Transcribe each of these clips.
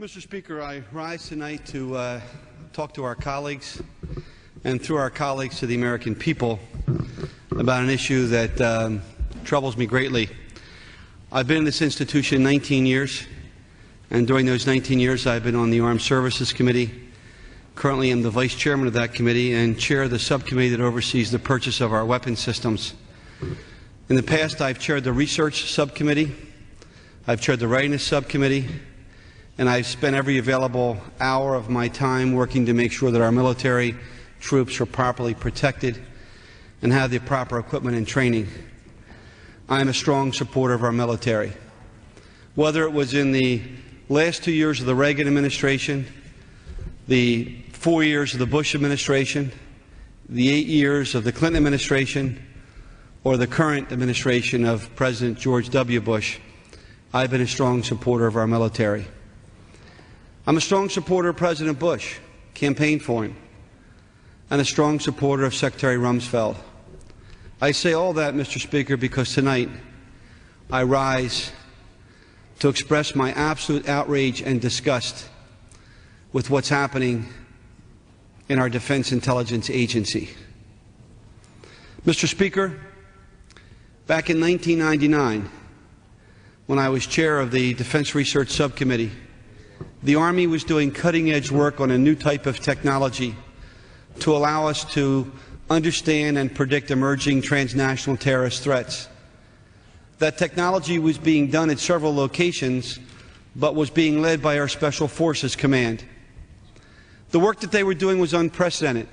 Mr. Speaker, I rise tonight to talk to our colleagues and through our colleagues to the American people about an issue that troubles me greatly. I've been in this institution 19 years, and during those 19 years I've been on the Armed Services Committee. Currently I'm the Vice Chairman of that committee and chair of the subcommittee that oversees the purchase of our weapons systems. In the past I've chaired the Research Subcommittee, I've chaired the Readiness Subcommittee, and I've spent every available hour of my time working to make sure that our military troops are properly protected and have the proper equipment and training. I am a strong supporter of our military. Whether it was in the last 2 years of the Reagan administration, the 4 years of the Bush administration, the 8 years of the Clinton administration, or the current administration of President George W. Bush, I've been a strong supporter of our military. I'm a strong supporter of President Bush, campaigned for him, and a strong supporter of Secretary Rumsfeld. I say all that, Mr. Speaker, because tonight I rise to express my absolute outrage and disgust with what's happening in our Defense Intelligence Agency. Mr. Speaker, back in 1999, when I was chair of the Defense Research Subcommittee, the Army was doing cutting-edge work on a new type of technology to allow us to understand and predict emerging transnational terrorist threats. That technology was being done at several locations, but was being led by our Special Forces Command. The work that they were doing was unprecedented,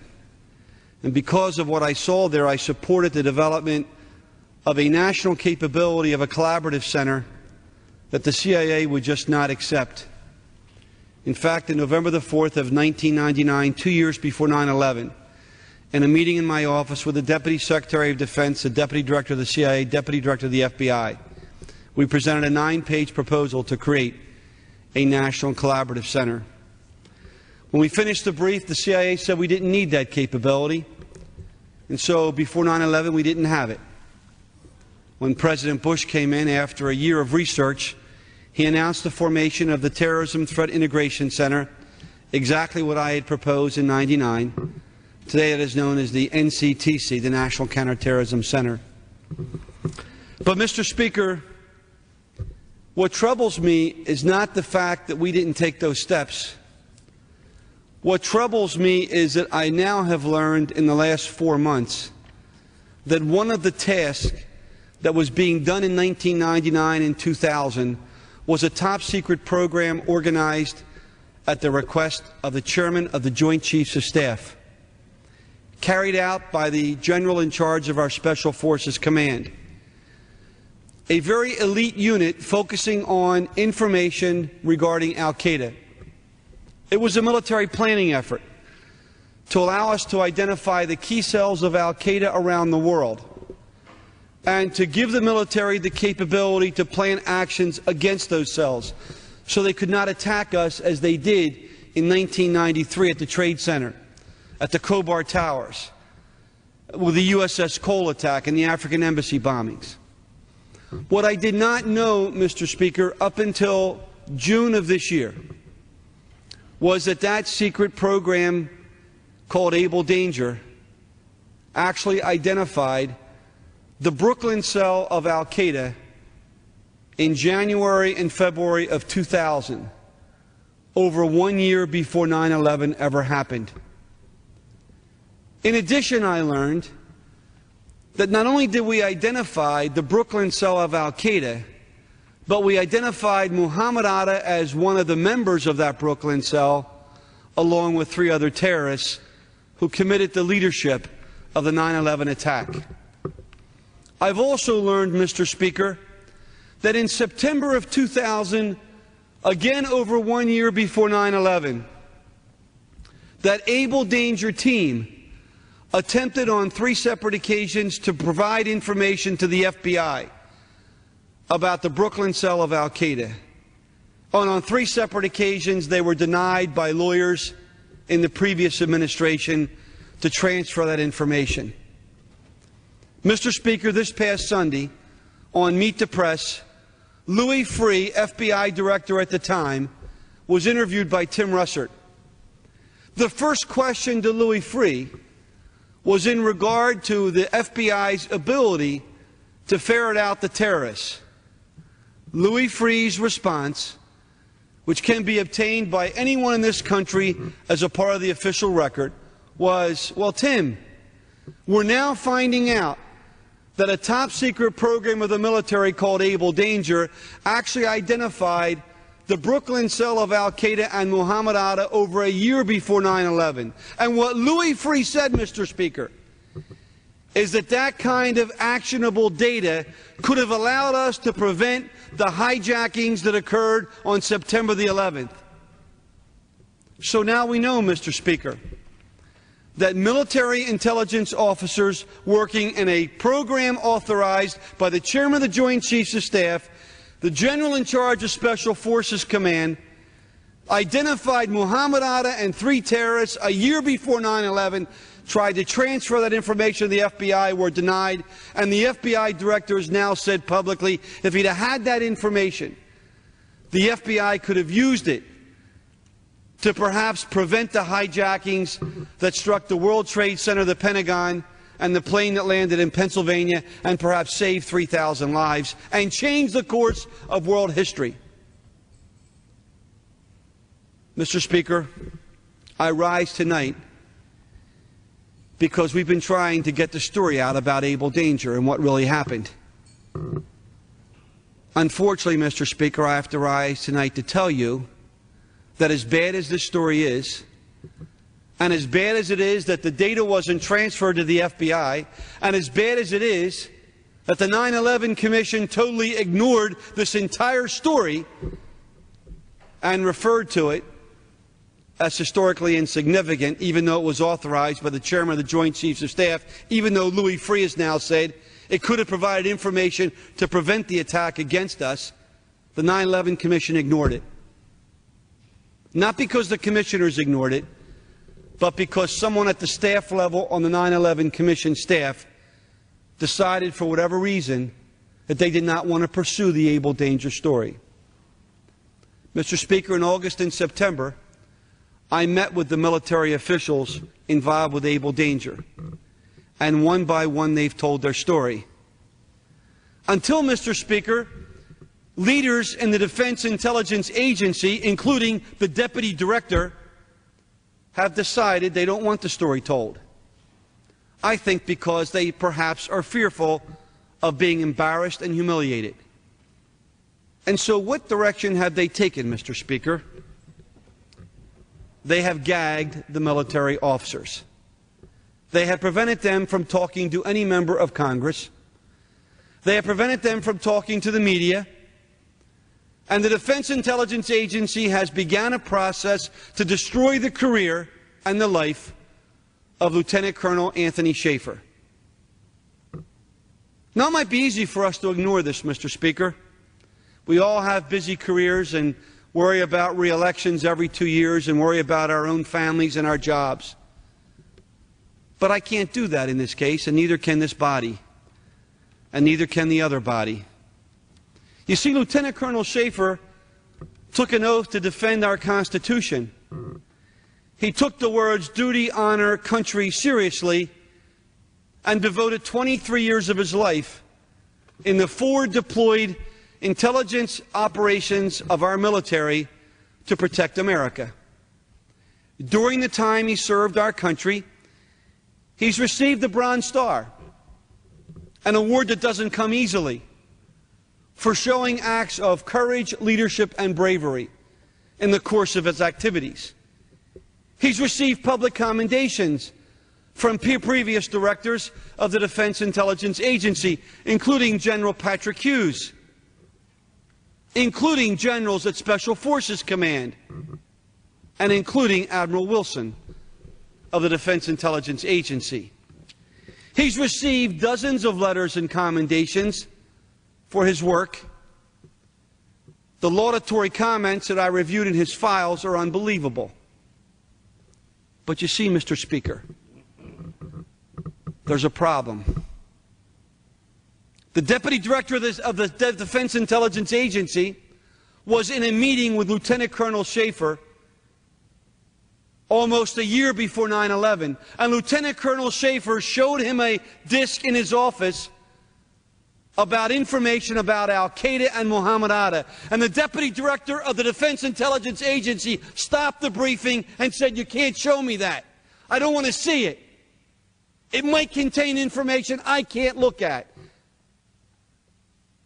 and because of what I saw there, I supported the development of a national capability of a collaborative center that the CIA would just not accept. In fact, on November the 4th of 1999, 2 years before 9/11, in a meeting in my office with the Deputy Secretary of Defense, the Deputy Director of the CIA, Deputy Director of the FBI, we presented a 9-page proposal to create a national collaborative center. When we finished the brief, the CIA said we didn't need that capability, and so before 9/11 we didn't have it. When President Bush came in after a year of research, he announced the formation of the Terrorism Threat Integration Center, exactly what I had proposed in '99. Today it is known as the NCTC, the National Counterterrorism Center. But, Mr. Speaker, what troubles me is not the fact that we didn't take those steps. What troubles me is that I now have learned in the last 4 months that one of the tasks that was being done in 1999 and 2000 was a top-secret program organized at the request of the Chairman of the Joint Chiefs of Staff, carried out by the General in charge of our Special Forces Command, a very elite unit focusing on information regarding Al-Qaeda. It was a military planning effort to allow us to identify the key cells of Al-Qaeda around the world, and to give the military the capability to plan actions against those cells so they could not attack us as they did in 1993 at the Trade Center, at the Khobar Towers, with the USS Cole attack and the African embassy bombings. What I did not know, Mr. Speaker, up until June of this year was that that secret program called Able Danger actually identified the Brooklyn cell of Al-Qaeda in January and February of 2000, over 1 year before 9/11 ever happened. In addition, I learned that not only did we identify the Brooklyn cell of Al-Qaeda, but we identified Muhammad Atta as one of the members of that Brooklyn cell, along with 3 other terrorists who committed the leadership of the 9/11 attack. I've also learned, Mr. Speaker, that in September of 2000, again over 1 year before 9/11, that Able Danger team attempted on 3 separate occasions to provide information to the FBI about the Brooklyn cell of Al-Qaeda. And on 3 separate occasions they were denied by lawyers in the previous administration to transfer that information. Mr. Speaker, this past Sunday, on Meet the Press, Louis Freeh, FBI director at the time, was interviewed by Tim Russert. The first question to Louis Freeh was in regard to the FBI's ability to ferret out the terrorists. Louis Freeh's response, which can be obtained by anyone in this country as a part of the official record, was, well, Tim, we're now finding out that a top-secret program of the military called Able Danger actually identified the Brooklyn cell of Al-Qaeda and Muhammad Atta over a year before 9/11. And what Louis Freeh said, Mr. Speaker, is that that kind of actionable data could have allowed us to prevent the hijackings that occurred on September the 11th. So now we know, Mr. Speaker, that military intelligence officers working in a program authorized by the Chairman of the Joint Chiefs of Staff, the General in charge of Special Forces Command, identified Muhammad Atta and 3 terrorists a year before 9/11, tried to transfer that information to the FBI, were denied, and the FBI director has now said publicly if he'd have had that information, the FBI could have used it to perhaps prevent the hijackings that struck the World Trade Center, the Pentagon, and the plane that landed in Pennsylvania, and perhaps saved 3,000 lives and changed the course of world history. Mr. Speaker, I rise tonight because we've been trying to get the story out about Able Danger and what really happened. Unfortunately, Mr. Speaker, I have to rise tonight to tell you that as bad as this story is, and as bad as it is that the data wasn't transferred to the FBI, and as bad as it is that the 9/11 Commission totally ignored this entire story and referred to it as historically insignificant, even though it was authorized by the Chairman of the Joint Chiefs of Staff, even though Louis Freeh has now said it could have provided information to prevent the attack against us, the 9/11 Commission ignored it. Not because the commissioners ignored it, but because someone at the staff level on the 9/11 Commission staff decided for whatever reason that they did not want to pursue the Able Danger story. Mr. Speaker, in August and September, I met with the military officials involved with Able Danger, and one by one they've told their story. Until, Mr. Speaker, leaders in the Defense Intelligence Agency, including the Deputy Director, have decided they don't want the story told. I think because they perhaps are fearful of being embarrassed and humiliated. And so what direction have they taken, Mr. Speaker? They have gagged the military officers. They have prevented them from talking to any member of Congress. They have prevented them from talking to the media. And the Defense Intelligence Agency has begun a process to destroy the career and the life of Lt.Col.Anthony Shaffer. Now, it might be easy for us to ignore this, Mr. Speaker. We all have busy careers and worry about re-elections every 2 years and worry about our own families and our jobs. But I can't do that in this case, and neither can this body, and neither can the other body. You see, Lt.Col. Shaffer took an oath to defend our Constitution. He took the words duty, honor, country seriously and devoted 23 years of his life in the forward deployed intelligence operations of our military to protect America. During the time he served our country, he's received the Bronze Star, an award that doesn't come easily, for showing acts of courage, leadership, and bravery in the course of his activities. He's received public commendations from previous directors of the Defense Intelligence Agency, including General Patrick Hughes, including generals at Special Forces Command, and including Admiral Wilson of the Defense Intelligence Agency. He's received dozens of letters and commendations for his work. The laudatory comments that I reviewed in his files are unbelievable. But you see, Mr. Speaker, there's a problem. The Deputy Director of the Defense Intelligence Agency was in a meeting with Lt.Col. Shaffer almost a year before 9/11, and Lt.Col. Shaffer showed him a disc in his office about information about Al-Qaeda and Muhammad Atta. And the Deputy Director of the Defense Intelligence Agency stopped the briefing and said, "You can't show me that. I don't want to see it. It might contain information I can't look at."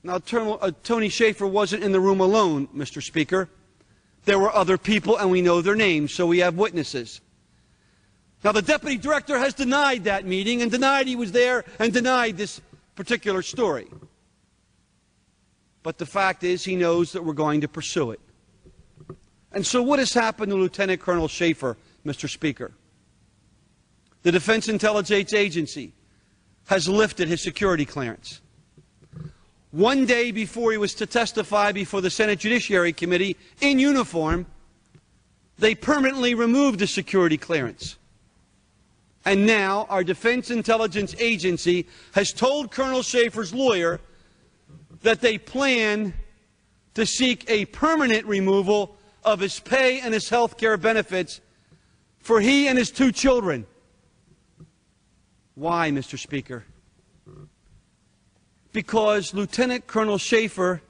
Now, Tony Shaffer wasn't in the room alone, Mr. Speaker. There were other people, and we know their names, so we have witnesses. Now, the Deputy Director has denied that meeting and denied he was there and denied this particular story. But the fact is, he knows that we're going to pursue it. And so what has happened to Lt.Col. Shaffer, Mr. Speaker? The Defense Intelligence Agency has lifted his security clearance. One day before he was to testify before the Senate Judiciary Committee in uniform, they permanently removed the security clearance. And now our Defense Intelligence Agency has told Colonel Shaffer's lawyer that they plan to seek a permanent removal of his pay and his health care benefits for he and his 2 children. Why, Mr. Speaker? Because Lt.Col. Shaffer,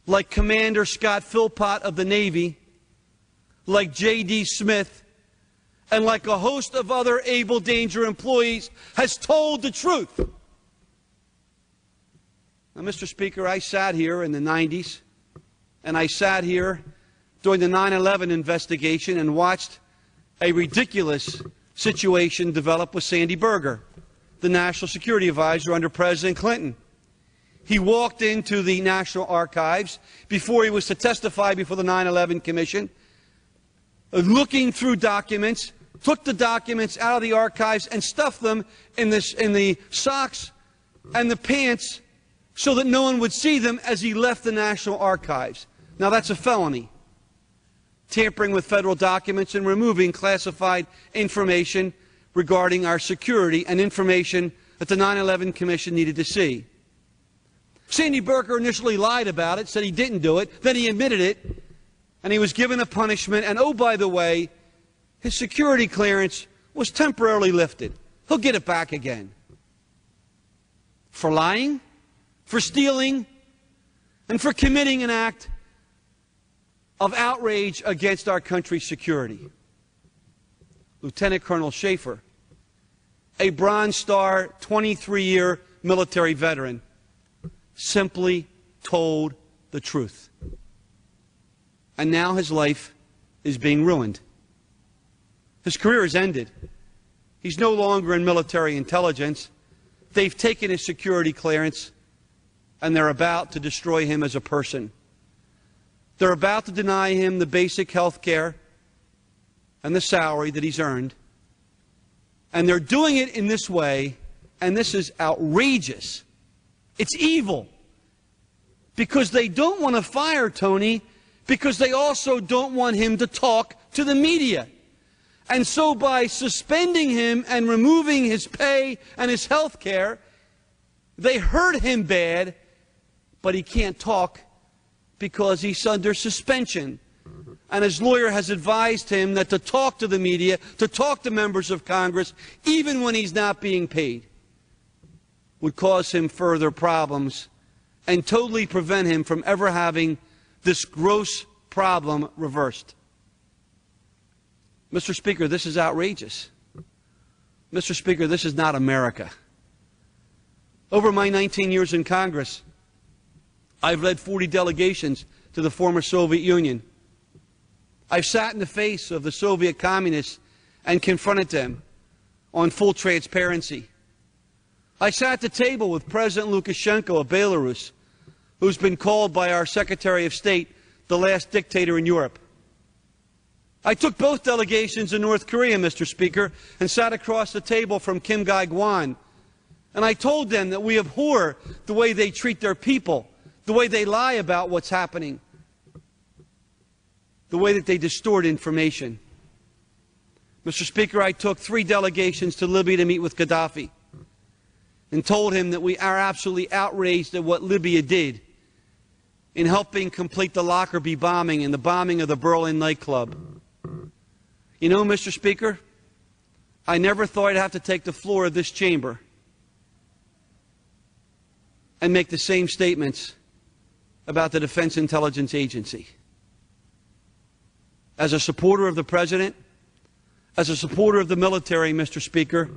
like Commander Scott Philpott of the Navy, like J.D. Smith, and like a host of other Able Danger employees, has told the truth. Now, Mr. Speaker, I sat here in the 90s, and I sat here during the 9/11 investigation and watched a ridiculous situation develop with Sandy Berger, the National Security Advisor under President Clinton. He walked into the National Archives before he was to testify before the 9/11 Commission, looking through documents, took the documents out of the archives and stuffed them in the socks and the pants so that no one would see them as he left the National Archives. Now, that's a felony. Tampering with federal documents and removing classified information regarding our security and information that the 9/11 Commission needed to see. Sandy Berger initially lied about it, said he didn't do it, then he admitted it, and he was given a punishment, and oh, by the way, his security clearance was temporarily lifted. He'll get it back again. For lying, for stealing, and for committing an act of outrage against our country's security. Lt.Col. Shaffer, a Bronze Star 23-year military veteran, simply told the truth. And now his life is being ruined. His career is ended. He's no longer in military intelligence. They've taken his security clearance, and they're about to destroy him as a person. They're about to deny him the basic health care and the salary that he's earned. And they're doing it in this way, and this is outrageous. It's evil. Because they don't want to fire Tony, because they also don't want him to talk to the media. And so by suspending him and removing his pay and his health care, they hurt him bad, but he can't talk because he's under suspension. And his lawyer has advised him that to talk to the media, to talk to members of Congress, even when he's not being paid, would cause him further problems and totally prevent him from ever having this gross problem reversed. Mr. Speaker, this is outrageous. Mr. Speaker, this is not America. Over my 19 years in Congress, I've led 40 delegations to the former Soviet Union. I've sat in the face of the Soviet communists and confronted them on full transparency. I sat at the table with President Lukashenko of Belarus, who's been called by our Secretary of State the last dictator in Europe. I took both delegations in North Korea, Mr. Speaker, and sat across the table from Kim Gae-gwan. And I told them that we abhor the way they treat their people, the way they lie about what's happening, the way that they distort information. Mr. Speaker, I took 3 delegations to Libya to meet with Gaddafi and told him that we are absolutely outraged at what Libya did in helping complete the Lockerbie bombing and the bombing of the Berlin nightclub. You know, Mr. Speaker, I never thought I'd have to take the floor of this chamber and make the same statements about the Defense Intelligence Agency. As a supporter of the President, as a supporter of the military, Mr. Speaker,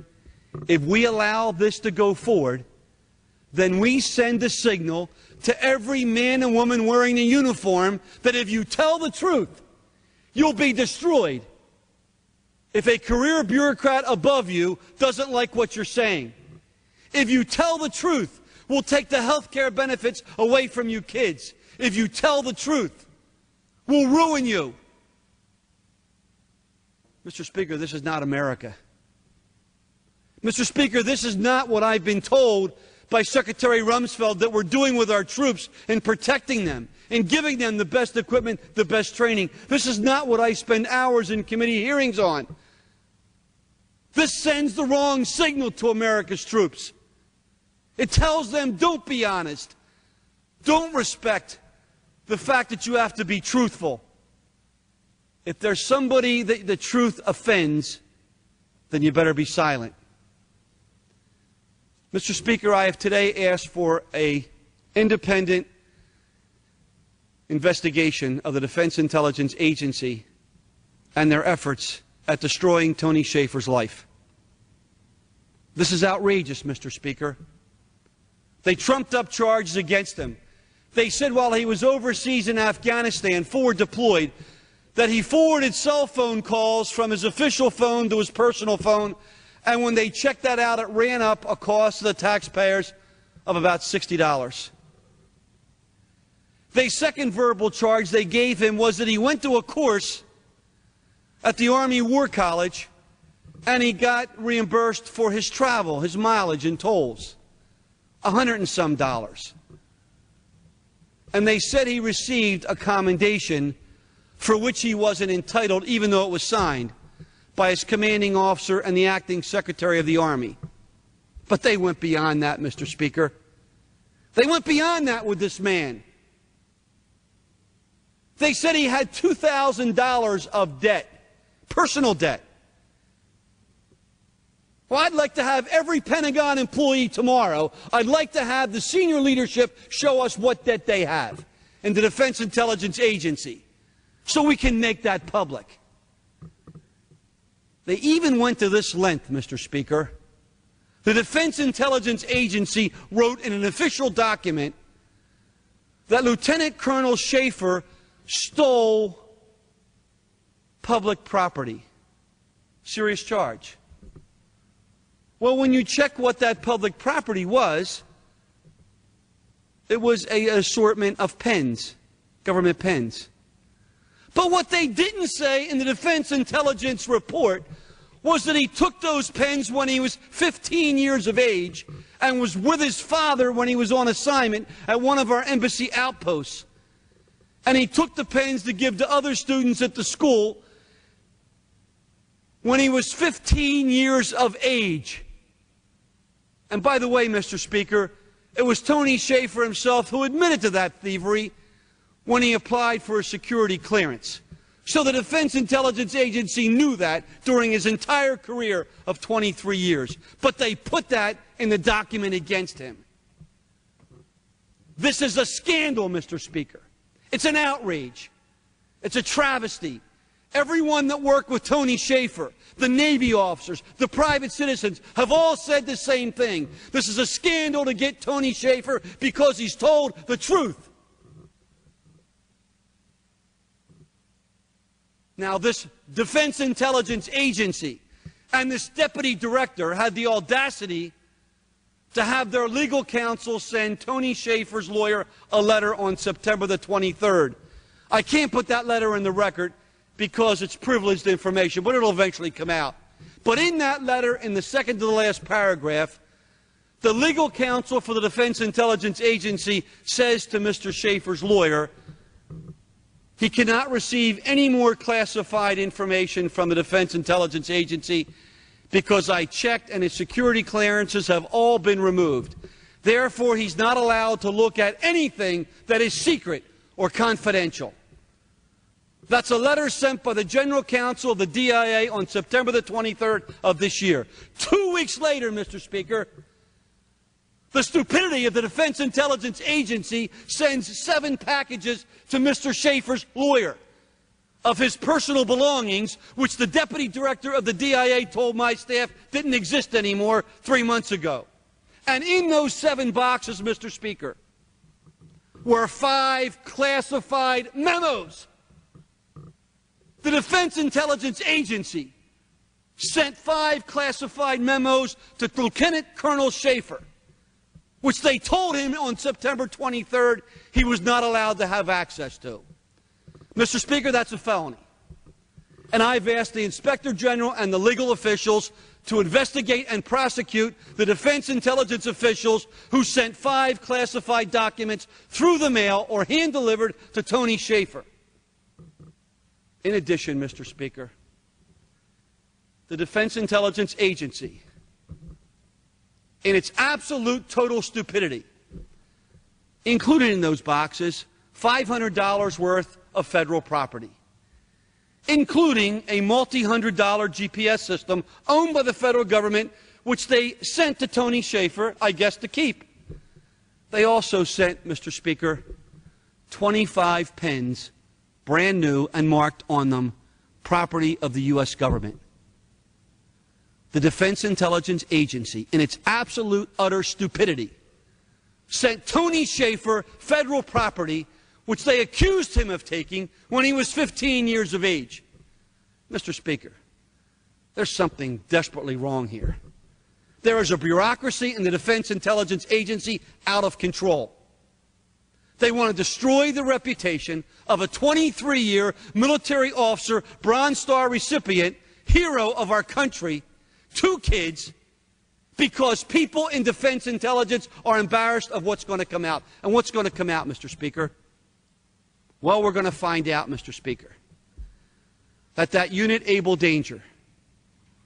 if we allow this to go forward, then we send a signal to every man and woman wearing a uniform that if you tell the truth, you'll be destroyed if a career bureaucrat above you doesn't like what you're saying. If you tell the truth, we'll take the health care benefits away from you kids. If you tell the truth, we'll ruin you. Mr. Speaker, this is not America. Mr. Speaker, this is not what I've been told by Secretary Rumsfeld that we're doing with our troops in protecting them and giving them the best equipment, the best training. This is not what I spend hours in committee hearings on. This sends the wrong signal to America's troops. It tells them, don't be honest. Don't respect the fact that you have to be truthful. If there's somebody that the truth offends, then you better be silent. Mr. Speaker, I have today asked for an independent investigation of the Defense Intelligence Agency and their efforts at destroying Tony Shaffer's life. This is outrageous, Mr. Speaker. They trumped up charges against him. They said while he was overseas in Afghanistan, forward deployed, that he forwarded cell phone calls from his official phone to his personal phone, and when they checked that out, it ran up a cost to the taxpayers of about $60. The second verbal charge they gave him was that he went to a course at the Army War College and he got reimbursed for his travel, his mileage and tolls, $100 and some. And they said he received a commendation for which he wasn't entitled, even though it was signed by his commanding officer and the acting Secretary of the Army. But they went beyond that, Mr. Speaker. They went beyond that with this man. They said he had $2,000 of debt, personal debt. Well, I'd like to have every Pentagon employee tomorrow, I'd like to have the senior leadership show us what debt they have in the Defense Intelligence Agency so we can make that public. They even went to this length, Mr. Speaker. The Defense Intelligence Agency wrote in an official document that Lt.Col.Anthony Shaffer stole public property. Serious charge. Well, when you check what that public property was, it was an assortment of pens, government pens. But what they didn't say in the Defense Intelligence report was that he took those pens when he was 15 years of age and was with his father when he was on assignment at one of our embassy outposts. And he took the pens to give to other students at the school when he was 15 years of age. And by the way, Mr. Speaker, it was Tony Shaffer himself who admitted to that thievery when he applied for a security clearance. So the Defense Intelligence Agency knew that during his entire career of 23 years. But they put that in the document against him. This is a scandal, Mr. Speaker. It's an outrage. It's a travesty. Everyone that worked with Tony Shaffer, the Navy officers, the private citizens, have all said the same thing. This is a scandal to get Tony Shaffer because he's told the truth. Now, this Defense Intelligence Agency and this deputy director had the audacity to have their legal counsel send Tony Shaffer's lawyer a letter on September the 23rd. I can't put that letter in the record because it's privileged information, but it'll eventually come out. But in that letter, in the second to the last paragraph, the legal counsel for the Defense Intelligence Agency says to Mr. Shaffer's lawyer, he cannot receive any more classified information from the Defense Intelligence Agency because I checked and his security clearances have all been removed. Therefore, he's not allowed to look at anything that is secret or confidential. That's a letter sent by the General Counsel of the DIA on September the 23rd of this year. 2 weeks later, Mr. Speaker, the stupidity of the Defense Intelligence Agency sends 7 packages to Mr. Shaffer's lawyer of his personal belongings, which the Deputy Director of the DIA told my staff didn't exist anymore 3 months ago. And in those 7 boxes, Mr. Speaker, were 5 classified memos. The Defense Intelligence Agency sent 5 classified memos to Lieutenant Colonel Shaffer, which they told him on September 23rd he was not allowed to have access to. Mr. Speaker, that's a felony. And I've asked the Inspector General and the legal officials to investigate and prosecute the Defense Intelligence officials who sent 5 classified documents through the mail or hand-delivered to Tony Shaffer. In addition, Mr. Speaker, the Defense Intelligence Agency, in its absolute total stupidity, included in those boxes $500 worth of federal property, including a multi-$100 GPS system owned by the federal government, which they sent to Tony Shaffer, I guess, to keep. They also sent, Mr. Speaker, 25 pens, brand new and marked on them, property of the U.S. government. The Defense Intelligence Agency, in its absolute, utter stupidity, sent Tony Shaffer federal property which they accused him of taking when he was 15 years of age. Mr. Speaker, there's something desperately wrong here. There is a bureaucracy in the Defense Intelligence Agency out of control. They want to destroy the reputation of a 23-year military officer, Bronze Star recipient, hero of our country, 2 kids, because people in Defense Intelligence are embarrassed of what's going to come out. And what's going to come out, Mr. Speaker? Well, we're going to find out, Mr. Speaker, that unit Able Danger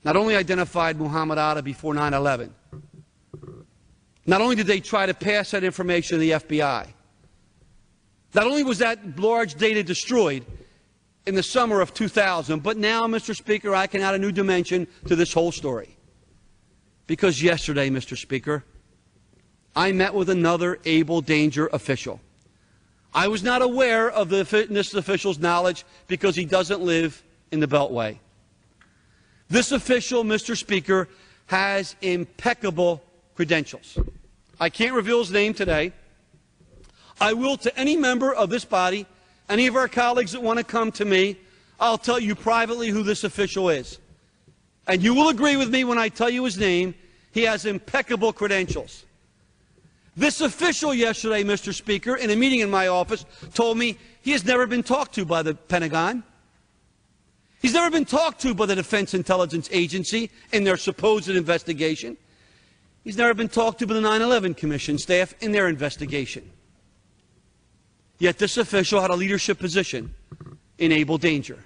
not only identified Muhammad Atta before 9/11, not only did they try to pass that information to the FBI, not only was that large data destroyed in the summer of 2000, but now, Mr. Speaker, I can add a new dimension to this whole story. Because yesterday, Mr. Speaker, I met with another Able Danger official. I was not aware of this official's knowledge because he doesn't live in the Beltway. This official, Mr. Speaker, has impeccable credentials. I can't reveal his name today. I will to any member of this body, any of our colleagues that want to come to me, I'll tell you privately who this official is. And you will agree with me when I tell you his name. He has impeccable credentials. This official yesterday, Mr. Speaker, in a meeting in my office, told me he has never been talked to by the Pentagon. He's never been talked to by the Defense Intelligence Agency in their supposed investigation. He's never been talked to by the 9/11 Commission staff in their investigation. Yet this official had a leadership position in Able Danger.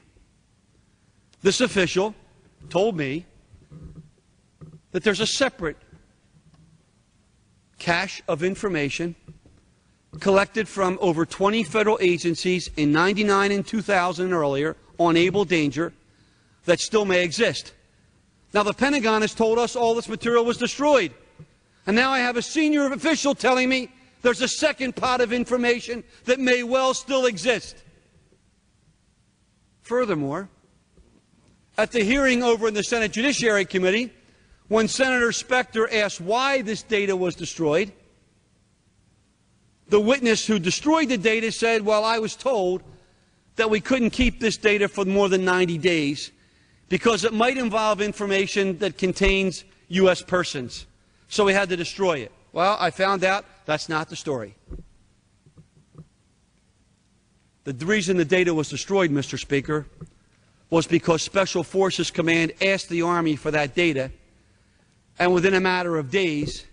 This official told me that there's a separate cache of information collected from over 20 federal agencies in 99 and 2000 and earlier on Able Danger that still may exist. Now, the Pentagon has told us all this material was destroyed. And now I have a senior official telling me there's a second pot of information that may well still exist. Furthermore, at the hearing over in the Senate Judiciary Committee, when Senator Specter asked why this data was destroyed, the witness who destroyed the data said, well, I was told that we couldn't keep this data for more than 90 days because it might involve information that contains U.S. persons. So we had to destroy it. Well, I found out that's not the story. The reason the data was destroyed, Mr. Speaker, was because Special Forces Command asked the Army for that data, and within a matter of days,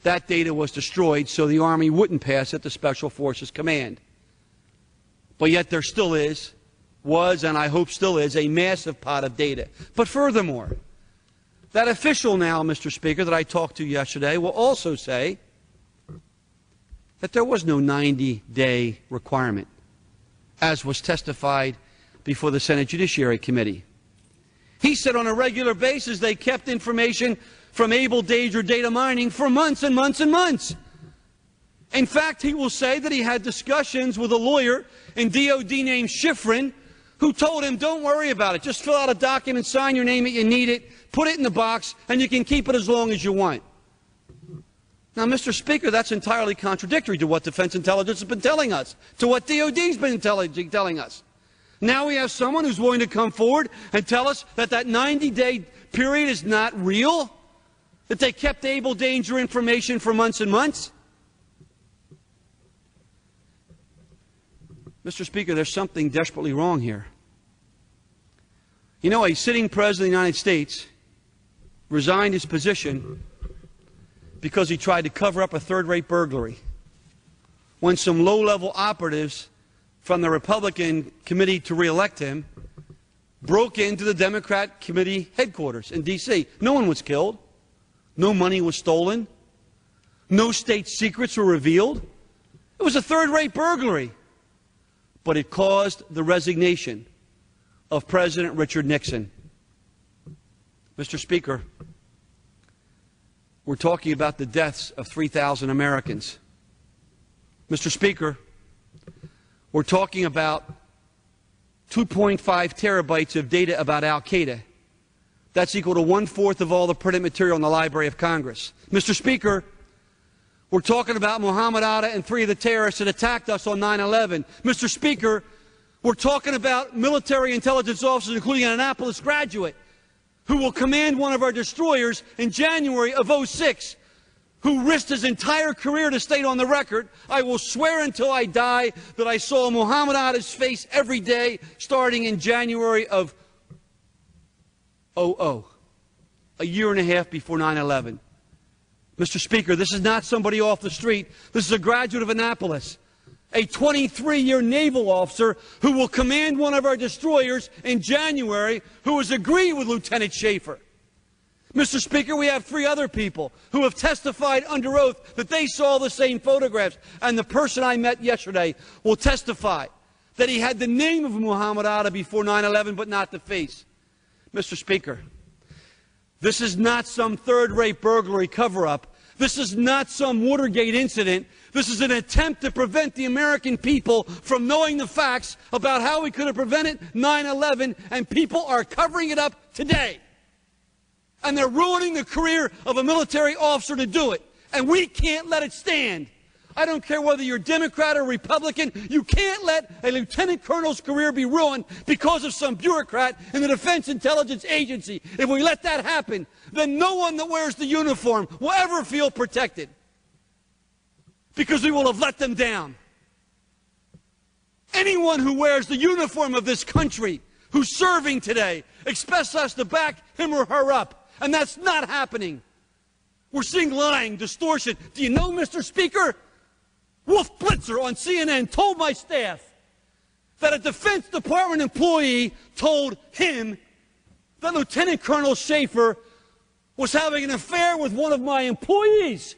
that data was destroyed so the Army wouldn't pass it to Special Forces Command. But yet there still was, and I hope still is, a massive pot of data. But furthermore, that official now, Mr. Speaker, that I talked to yesterday will also say that there was no 90-day requirement, as was testified before the Senate Judiciary Committee. He said on a regular basis they kept information from Able Danger data mining for months and months and months. In fact, he will say that he had discussions with a lawyer in DOD named Schifrin who told him, don't worry about it, just fill out a document, sign your name, you need it, put it in the box, and you can keep it as long as you want. Now, Mr. Speaker, that's entirely contradictory to what Defense Intelligence has been telling us, to what DOD's been telling us. Now we have someone who's willing to come forward and tell us that that 90-day period is not real, that they kept Able Danger information for months and months. Mr. Speaker, there's something desperately wrong here. You know, a sitting President of the United States resigned his position because he tried to cover up a third-rate burglary when some low-level operatives from the Republican committee to re-elect him broke into the Democrat committee headquarters in D.C. No one was killed. No money was stolen. No state secrets were revealed. It was a third-rate burglary. But it caused the resignation of President Richard Nixon. Mr. Speaker, we're talking about the deaths of 3,000 Americans. Mr. Speaker, we're talking about 2.5 terabytes of data about Al-Qaeda. That's equal to 1/4 of all the printed material in the Library of Congress. Mr. Speaker, we're talking about Muhammad Atta and 3 of the terrorists that attacked us on 9/11. Mr. Speaker, we're talking about military intelligence officers, including an Annapolis graduate, who will command one of our destroyers in January of '06, who risked his entire career to state on the record, I will swear until I die that I saw Muhammad Atta's face every day starting in January of '00, a year and a half before 9/11. Mr. Speaker, this is not somebody off the street. This is a graduate of Annapolis, a 23-year naval officer who will command one of our destroyers in January, who has agreed with Lt.Col.Anthony Shaffer. Mr. Speaker, we have 3 other people who have testified under oath that they saw the same photographs, and the person I met yesterday will testify that he had the name of Muhammad Atta before 9/11, but not the face. Mr. Speaker, this is not some third-rate burglary cover-up. This is not some Watergate incident. This is an attempt to prevent the American people from knowing the facts about how we could have prevented 9/11, and people are covering it up today. And they're ruining the career of a military officer to do it. And we can't let it stand. I don't care whether you're Democrat or Republican, you can't let a lieutenant colonel's career be ruined because of some bureaucrat in the Defense Intelligence Agency. If we let that happen, then no one that wears the uniform will ever feel protected, because we will have let them down. Anyone who wears the uniform of this country, who's serving today, expects us to back him or her up. And that's not happening. We're seeing lying, distortion. Do you know, Mr. Speaker, Wolf Blitzer on CNN told my staff that a Defense Department employee told him that Lieutenant Colonel Shaffer was having an affair with one of my employees.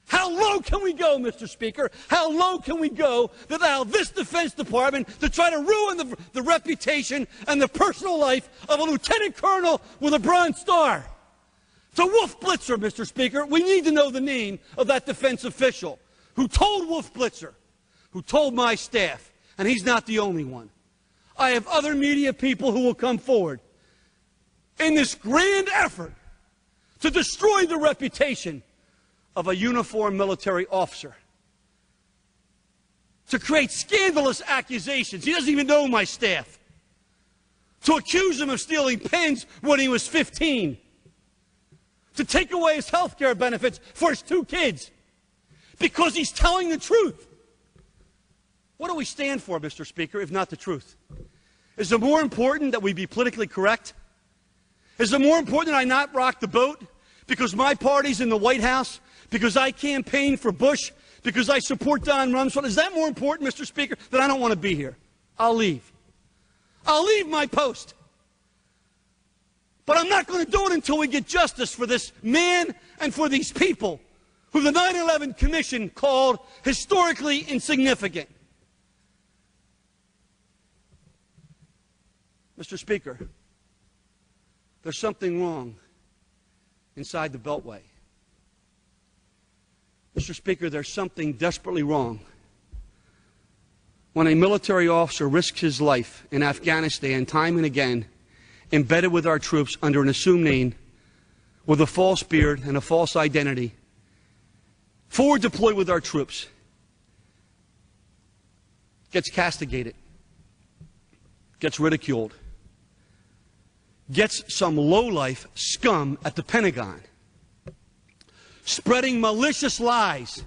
How low can we go, Mr. Speaker? How low can we go that allow this Defense Department to try to ruin the reputation and the personal life of a lieutenant colonel with a Bronze Star? To Wolf Blitzer, Mr. Speaker, we need to know the name of that defense official who told Wolf Blitzer, who told my staff, and he's not the only one. I have other media people who will come forward in this grand effort to destroy the reputation of a uniformed military officer, to create scandalous accusations. He doesn't even know my staff. To accuse him of stealing pens when he was 15. To take away his health care benefits for his 2 kids because he's telling the truth. What do we stand for, Mr. Speaker, if not the truth? Is it more important that we be politically correct? Is it more important that I not rock the boat because my party's in the White House, because I campaign for Bush, because I support Don Rumsfeld? Is that more important, Mr. Speaker, that I don't want to be here? I'll leave. I'll leave my post. But I'm not going to do it until we get justice for this man and for these people who the 9/11 Commission called historically insignificant. Mr. Speaker, there's something wrong inside the Beltway. Mr. Speaker, there's something desperately wrong when a military officer risks his life in Afghanistan time and again, embedded with our troops under an assumed name, with a false beard and a false identity, forward deployed with our troops, gets castigated, gets ridiculed, gets some lowlife scum at the Pentagon spreading malicious lies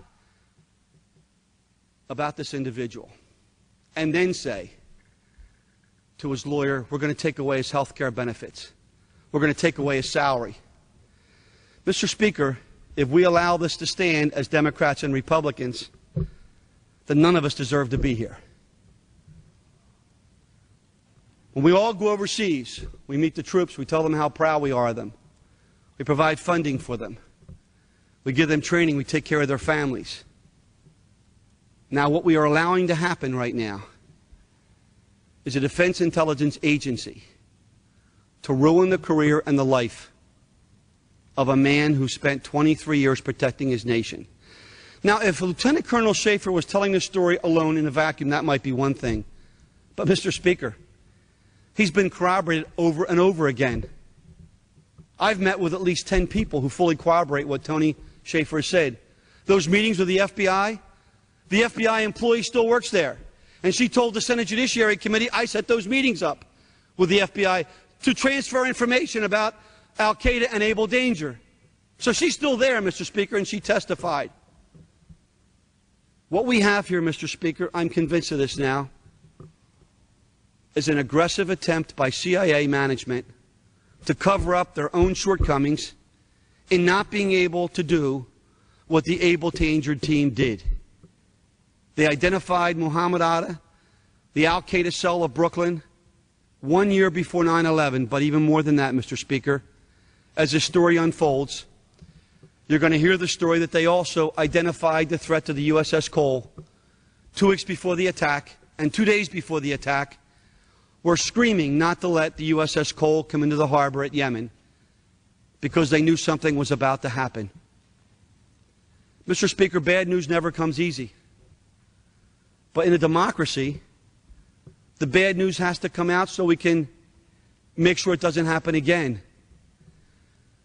about this individual, and then say to his lawyer, we're going to take away his health care benefits. We're going to take away his salary. Mr. Speaker, if we allow this to stand as Democrats and Republicans, then none of us deserve to be here. When we all go overseas, we meet the troops, we tell them how proud we are of them. We provide funding for them. We give them training, we take care of their families. Now, what we are allowing to happen right now is a Defense Intelligence Agency to ruin the career and the life of a man who spent 23 years protecting his nation. Now, if Lieutenant Colonel Shaffer was telling this story alone in a vacuum, that might be one thing. But, Mr. Speaker, he's been corroborated over and over again. I've met with at least 10 people who fully corroborate what Tony Shaffer said. Those meetings with the FBI employee still works there. And she told the Senate Judiciary Committee, I set those meetings up with the FBI to transfer information about Al-Qaeda and Able Danger. So she's still there, Mr. Speaker, and she testified. What we have here, Mr. Speaker, I'm convinced of this now, is an aggressive attempt by CIA management to cover up their own shortcomings in not being able to do what the Able Danger team did. They identified Muhammad Atta, the Al-Qaeda cell of Brooklyn, 1 year before 9/11, but even more than that, Mr. Speaker. As the story unfolds, you're going to hear the story that they also identified the threat to the USS Cole 2 weeks before the attack, and 2 days before the attack, were screaming not to let the USS Cole come into the harbor at Yemen because they knew something was about to happen. Mr. Speaker, bad news never comes easy. But in a democracy, the bad news has to come out so we can make sure it doesn't happen again.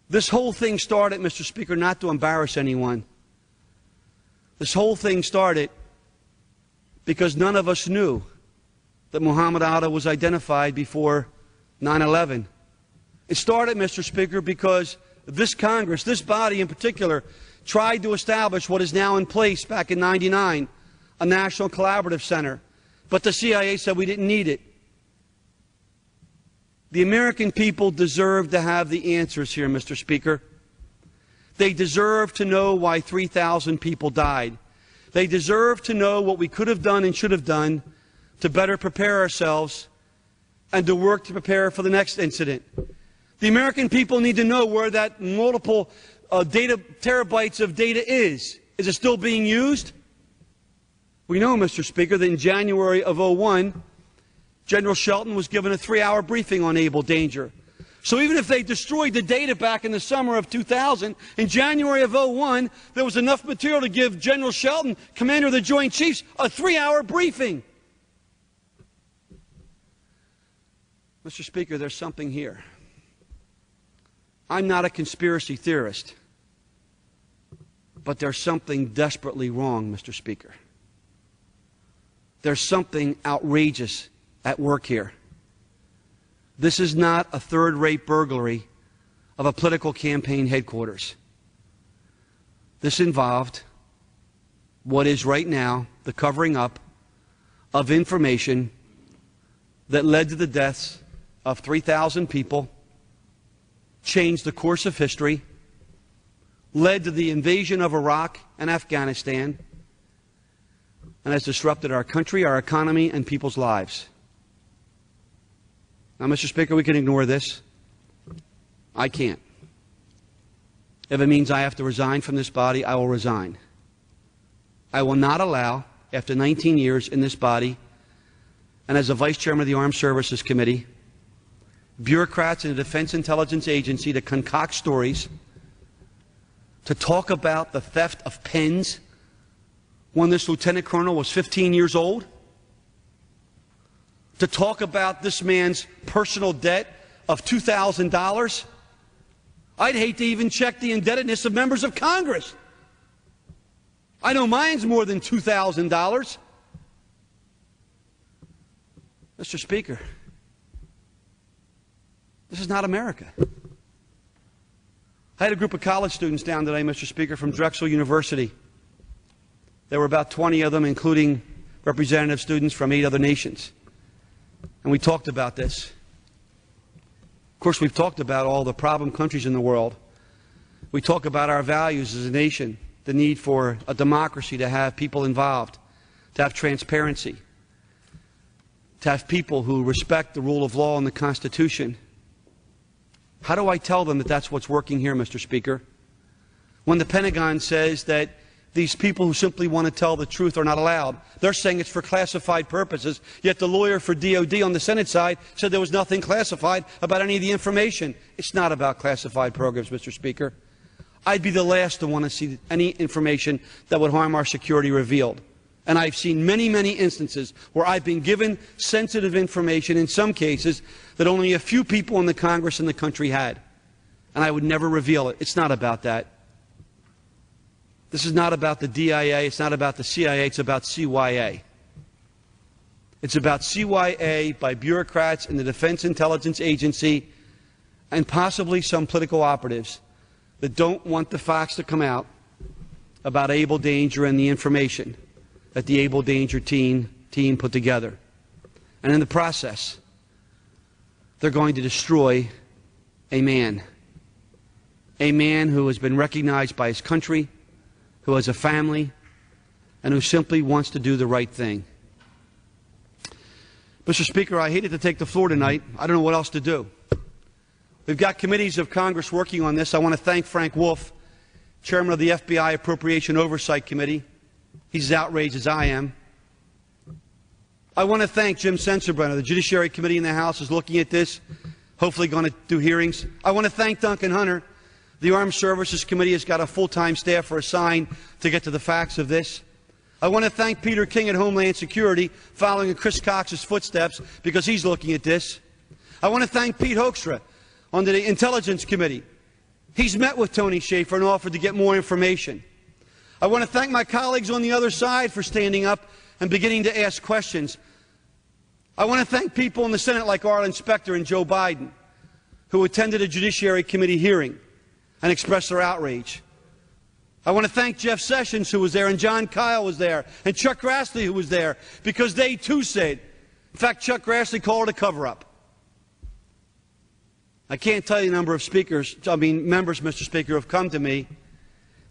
This whole thing started, Mr. Speaker, not to embarrass anyone. This whole thing started because none of us knew that Muhammad Atta was identified before 9/11. It started, Mr. Speaker, because this Congress, this body in particular, tried to establish what is now in place back in '99, a National Collaborative Center. But the CIA said we didn't need it. The American people deserve to have the answers here, Mr. Speaker. They deserve to know why 3,000 people died. They deserve to know what we could have done and should have done to better prepare ourselves and to work to prepare for the next incident. The American people need to know where that multiple terabytes of data is. Is it still being used? We know, Mr. Speaker, that in January of '01, General Shelton was given a 3-hour briefing on Able Danger. So even if they destroyed the data back in the summer of 2000, in January of '01, there was enough material to give General Shelton, Commander of the Joint Chiefs, a 3-hour briefing. Mr. Speaker, there's something here. I'm not a conspiracy theorist, but there's something desperately wrong, Mr. Speaker. There's something outrageous at work here. This is not a third-rate burglary of a political campaign headquarters. This involved what is right now the covering up of information that led to the deaths of 3,000 people, changed the course of history, led to the invasion of Iraq and Afghanistan, and has disrupted our country, our economy, and people's lives. Now, Mr. Speaker, we can ignore this. I can't. If it means I have to resign from this body, I will resign. I will not allow, after 19 years in this body, and as a Vice Chairman of the Armed Services Committee, bureaucrats in the Defense Intelligence Agency to concoct stories, to talk about the theft of pens when this Lieutenant Colonel was 15 years old, to talk about this man's personal debt of $2,000. I'd hate to even check the indebtedness of members of Congress. I know mine's more than $2,000. Mr. Speaker, this is not America. I had a group of college students down today, Mr. Speaker, from Drexel University. There were about 20 of them, including representative students from 8 other nations. And we talked about this. Of course, we've talked about all the problem countries in the world. We talk about our values as a nation, the need for a democracy, to have people involved, to have transparency, to have people who respect the rule of law and the Constitution. How do I tell them that that's what's working here, Mr. Speaker? When the Pentagon says that these people who simply want to tell the truth are not allowed, they're saying it's for classified purposes, yet the lawyer for DOD on the Senate side said there was nothing classified about any of the information. It's not about classified programs, Mr. Speaker. I'd be the last to want to see any information that would harm our security revealed. And I've seen many, many instances where I've been given sensitive information, in some cases, that only a few people in the Congress and the country had. And I would never reveal it. It's not about that. This is not about the DIA. It's not about the CIA. It's about CYA. It's about CYA by bureaucrats in the Defense Intelligence Agency and possibly some political operatives that don't want the facts to come out about Able Danger and the information that the Able Danger team put together. And in the process, they're going to destroy a man who has been recognized by his country, who has a family, and who simply wants to do the right thing. Mr. Speaker, I hated to take the floor tonight. I don't know what else to do. We've got committees of Congress working on this. I want to thank Frank Wolf, Chairman of the FBI Appropriation Oversight Committee. He's as outraged as I am. I want to thank Jim Sensenbrenner. The Judiciary Committee in the House is looking at this, hopefully going to do hearings. I want to thank Duncan Hunter. The Armed Services Committee has got a full-time staffer assigned to get to the facts of this. I want to thank Peter King at Homeland Security, following in Chris Cox's footsteps, because he's looking at this. I want to thank Pete Hoekstra on the Intelligence Committee. He's met with Tony Shaffer and offered to get more information. I want to thank my colleagues on the other side for standing up and beginning to ask questions. I want to thank people in the Senate like Arlen Specter and Joe Biden, who attended a Judiciary Committee hearing and expressed their outrage. I want to thank Jeff Sessions, who was there, and John Kyle was there, and Chuck Grassley, who was there, because they too said, in fact, Chuck Grassley called it a cover-up. I can't tell you the number of members, Mr. Speaker, who have come to me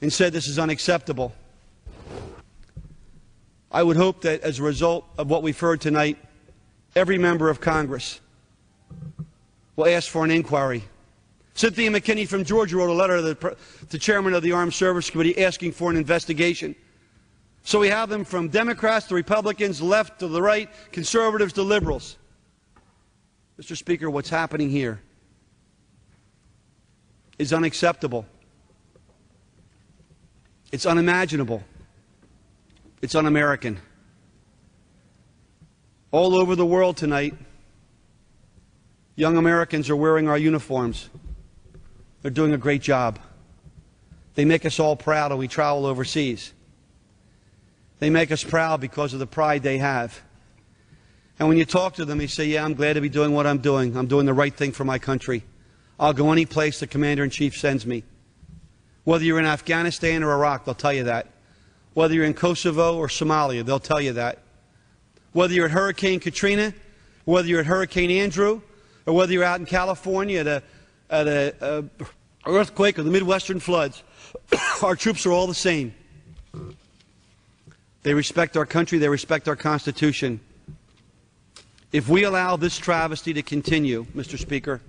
and said this is unacceptable. I would hope that as a result of what we've heard tonight, every member of Congress will ask for an inquiry. Cynthia McKinney from Georgia wrote a letter to the Chairman of the Armed Services Committee asking for an investigation. So we have them from Democrats to Republicans, left to the right, conservatives to liberals. Mr. Speaker, what's happening here is unacceptable. It's unimaginable. It's un-American. All over the world tonight, young Americans are wearing our uniforms. They're doing a great job. They make us all proud when we travel overseas. They make us proud because of the pride they have. And when you talk to them, they say, yeah, I'm glad to be doing what I'm doing. I'm doing the right thing for my country. I'll go any place the Commander-in-Chief sends me. Whether you're in Afghanistan or Iraq, they'll tell you that. Whether you're in Kosovo or Somalia, they'll tell you that. Whether you're at Hurricane Katrina, whether you're at Hurricane Andrew, or whether you're out in California at an earthquake or the Midwestern floods, our troops are all the same. They respect our country. They respect our Constitution. If we allow this travesty to continue, Mr. Speaker,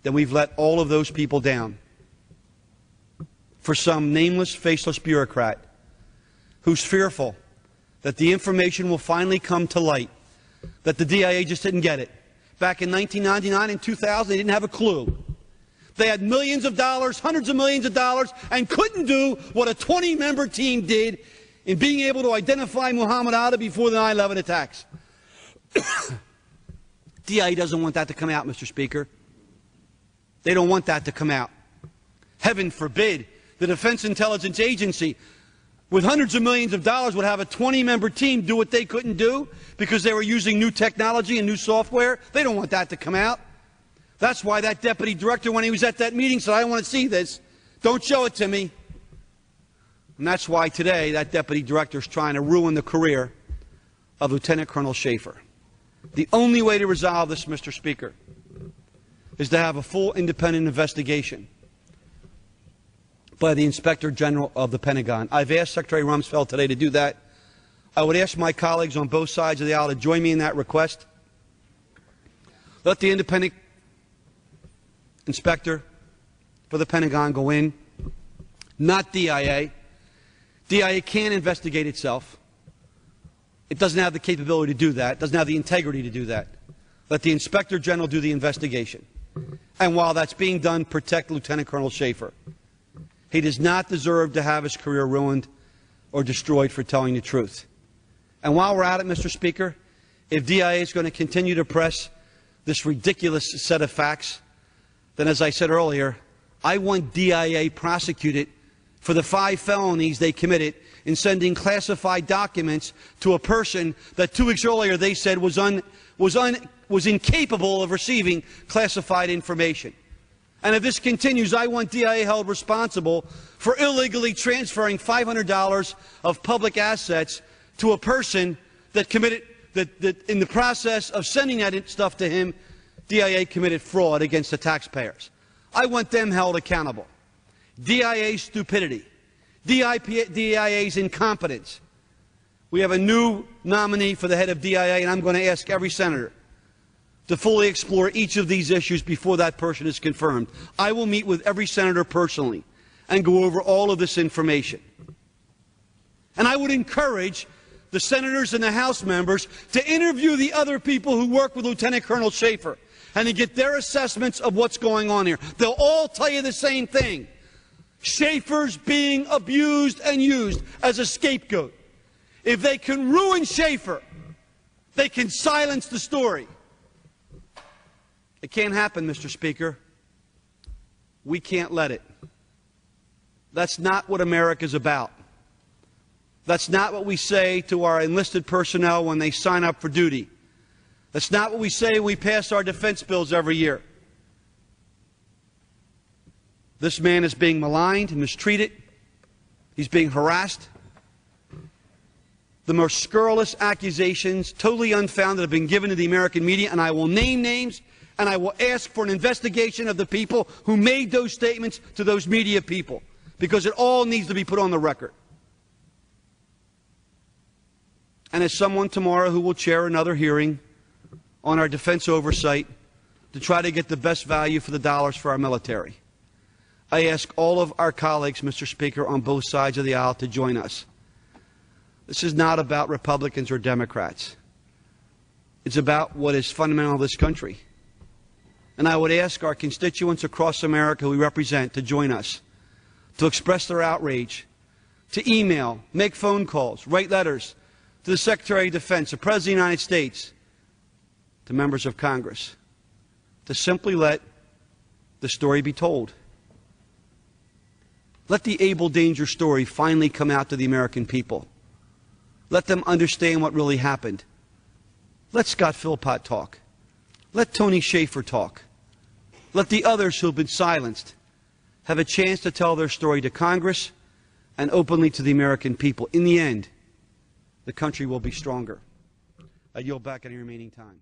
then we've let all of those people down. for some nameless, faceless bureaucrat who's fearful that the information will finally come to light, that the DIA just didn't get it. Back in 1999 and 2000, they didn't have a clue. They had millions of dollars, hundreds of millions of dollars, and couldn't do what a 20-member team did in being able to identify Muhammad Ali before the 9/11 attacks. DIA doesn't want that to come out, Mr. Speaker. They don't want that to come out. Heaven forbid the Defense Intelligence Agency, with hundreds of millions of dollars, would have a 20-member team do what they couldn't do because they were using new technology and new software. They don't want that to come out. That's why that deputy director, when he was at that meeting, said, I want to see this. Don't show it to me. And that's why today that deputy director is trying to ruin the career of Lieutenant Colonel Shaffer. The only way to resolve this, Mr. Speaker, is to have a full independent investigation by the Inspector General of the Pentagon. I've asked Secretary Rumsfeld today to do that. I would ask my colleagues on both sides of the aisle to join me in that request. Let the independent inspector for the Pentagon go in, not DIA. DIA can't investigate itself. It doesn't have the capability to do that. It doesn't have the integrity to do that. Let the Inspector General do the investigation. And while that's being done, protect Lieutenant Colonel Shaffer. He does not deserve to have his career ruined or destroyed for telling the truth. And while we're at it, Mr. Speaker, if DIA is going to continue to press this ridiculous set of facts, then as I said earlier, I want DIA prosecuted for the 5 felonies they committed in sending classified documents to a person that 2 weeks earlier they said was incapable of receiving classified information. And if this continues, I want DIA held responsible for illegally transferring $500 of public assets to a person that committed, that in the process of sending that stuff to him, DIA committed fraud against the taxpayers. I want them held accountable. DIA's stupidity, DIA's incompetence. We have a new nominee for the head of DIA, and I'm going to ask every senator to fully explore each of these issues before that person is confirmed. I will meet with every senator personally and go over all of this information. And I would encourage the senators and the House members to interview the other people who work with Lieutenant Colonel Shaffer and to get their assessments of what's going on here. They'll all tell you the same thing. Shaffer's being abused and used as a scapegoat. If they can ruin Shaffer, they can silence the story. It can't happen, Mr. Speaker. We can't let it. That's not what America's about. That's not what we say to our enlisted personnel when they sign up for duty. That's not what we say when we pass our defense bills every year. This man is being maligned and mistreated. He's being harassed. The most scurrilous accusations, totally unfounded, have been given to the American media, and I will name names, and I will ask for an investigation of the people who made those statements to those media people, because it all needs to be put on the record. And as someone tomorrow who will chair another hearing on our defense oversight to try to get the best value for the dollars for our military, I ask all of our colleagues, Mr. Speaker, on both sides of the aisle to join us. This is not about Republicans or Democrats. It's about what is fundamental to this country. And I would ask our constituents across America who we represent to join us, to express their outrage, to email, make phone calls, write letters to the Secretary of Defense, the President of the United States, to members of Congress, to simply let the story be told. Let the Able Danger story finally come out to the American people. Let them understand what really happened. Let Scott Philpott talk. Let Tony Shaffer talk. Let the others who have been silenced have a chance to tell their story to Congress and openly to the American people. In the end, the country will be stronger. I yield back any remaining time.